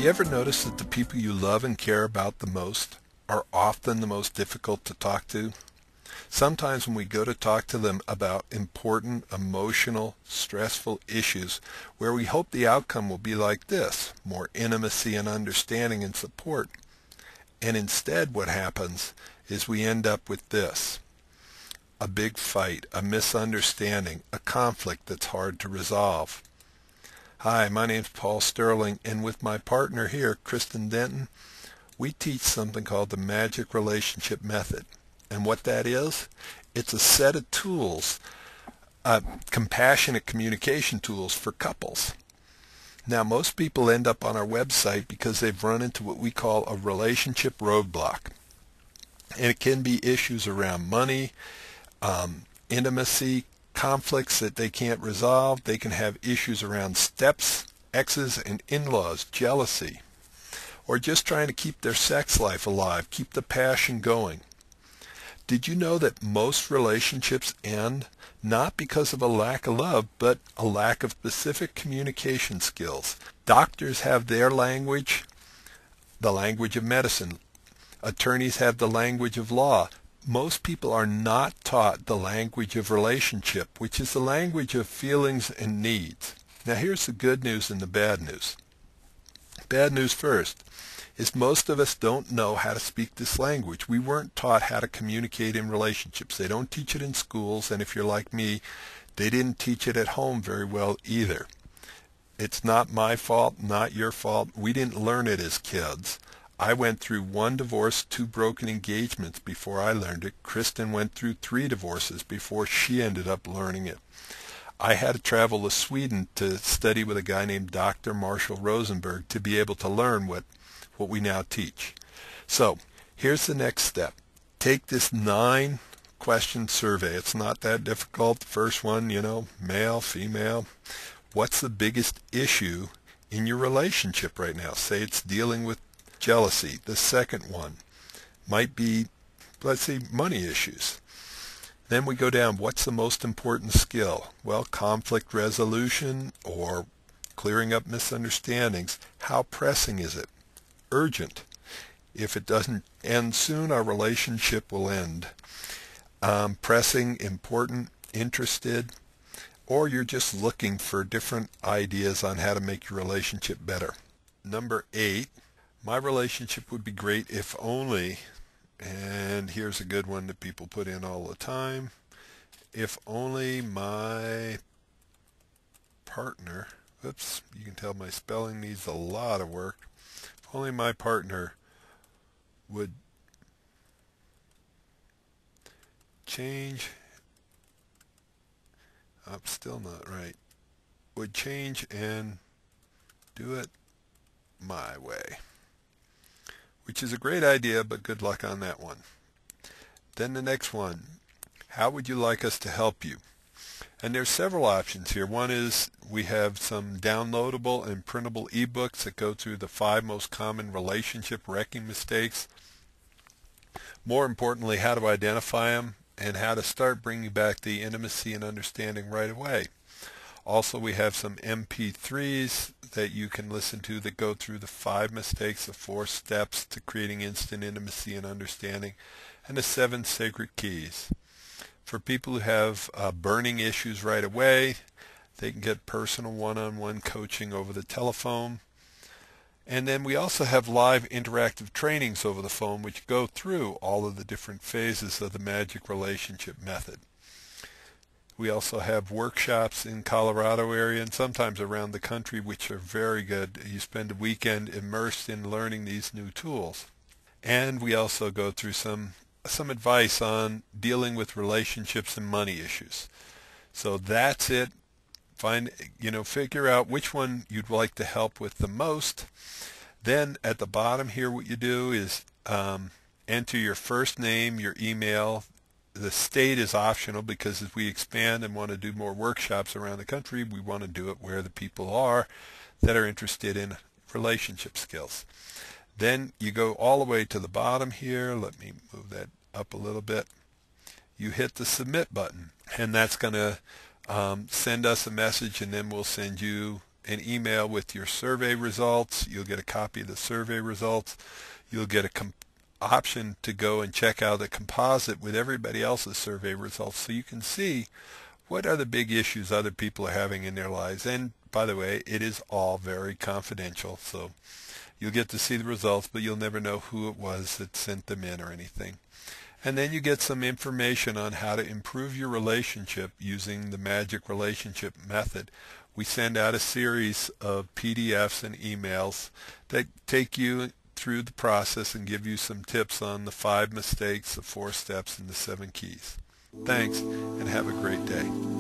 you ever notice that the people you love and care about the most are often the most difficult to talk to? Sometimes when we go to talk to them about important, emotional, stressful issues where we hope the outcome will be like this, more intimacy and understanding and support. And instead what happens is we end up with this: a big fight, a misunderstanding, a conflict that's hard to resolve. Hi, my name's Paul Sterling, and with my partner here, Kristen Denton, we teach something called the Magic Relationship Method. And what that is, it's a set of tools, compassionate communication tools for couples. Now, most people end up on our website because they've run into what we call a relationship roadblock. And it can be issues around money, intimacy, conflicts that they can't resolve. They can have issues around steps, exes, and in-laws, jealousy, or just trying to keep their sex life alive, keep the passion going. Did you know that most relationships end not because of a lack of love, but a lack of specific communication skills? Doctors have their language, the language of medicine. Attorneys have the language of law. Most people are not taught the language of relationship, which is the language of feelings and needs. Now here's the good news and the bad news. Bad news first is most of us don't know how to speak this language. We weren't taught how to communicate in relationships. They don't teach it in schools, and if you're like me, they didn't teach it at home very well either. It's not my fault, not your fault. We didn't learn it as kids. I went through 1 divorce, 2 broken engagements before I learned it. Kristen went through 3 divorces before she ended up learning it. I had to travel to Sweden to study with a guy named Dr. Marshall Rosenberg to be able to learn what we now teach. So here's the next step. Take this 9-question survey. It's not that difficult. The first one, male, female. What's the biggest issue in your relationship right now? Say it's dealing with jealousy. The second one might be, let's say, money issues. Then we go down, what's the most important skill? Well, conflict resolution or clearing up misunderstandings. How pressing is it? Urgent. If it doesn't end soon, our relationship will end. Pressing, important, interested, or you're just looking for different ideas on how to make your relationship better. Number 8, my relationship would be great if only, and here's a good one that people put in all the time, if only my partner, oops, you can tell my spelling needs a lot of work. If only my partner would change, I'm still not right, would change and do it my way. Which is a great idea, but good luck on that one. Then the next one, how would you like us to help you? And there's several options here. One is we have some downloadable and printable ebooks that go through the 5 most common relationship wrecking mistakes. More importantly, how to identify them and how to start bringing back the intimacy and understanding right away. Also, we have some MP3s that you can listen to that go through the 5 mistakes, the 4 steps to creating instant intimacy and understanding, and the 7 sacred keys. For people who have burning issues right away, they can get personal one-on-one coaching over the telephone. And then we also have live interactive trainings over the phone which go through all of the different phases of the Magic Relationship Method. We also have workshops in Colorado area and sometimes around the country which are very good. You spend a weekend immersed in learning these new tools. And we also go through some advice on dealing with relationships and money issues. So that's it. Figure out which one you'd like to help with the most. Then at the bottom here what you do is enter your first name, your email. The state is optional because as we expand and want to do more workshops around the country, we want to do it where the people are that are interested in relationship skills. Then you go all the way to the bottom here. Let me move that up a little bit. You hit the submit button, and that's going to send us a message, and then we'll send you an email with your survey results. You'll get a copy of the survey results. You'll get a option to go and check out a composite with everybody else's survey results, so you can see what are the big issues other people are having in their lives. And by the way, it is all very confidential, so you'll get to see the results, but you'll never know who it was that sent them in or anything. And then you get some information on how to improve your relationship using the magic relationship method. We send out a series of PDFs and emails that take you through the process and give you some tips on the 5 mistakes, the 4 steps, and the 7 keys. Thanks, and have a great day.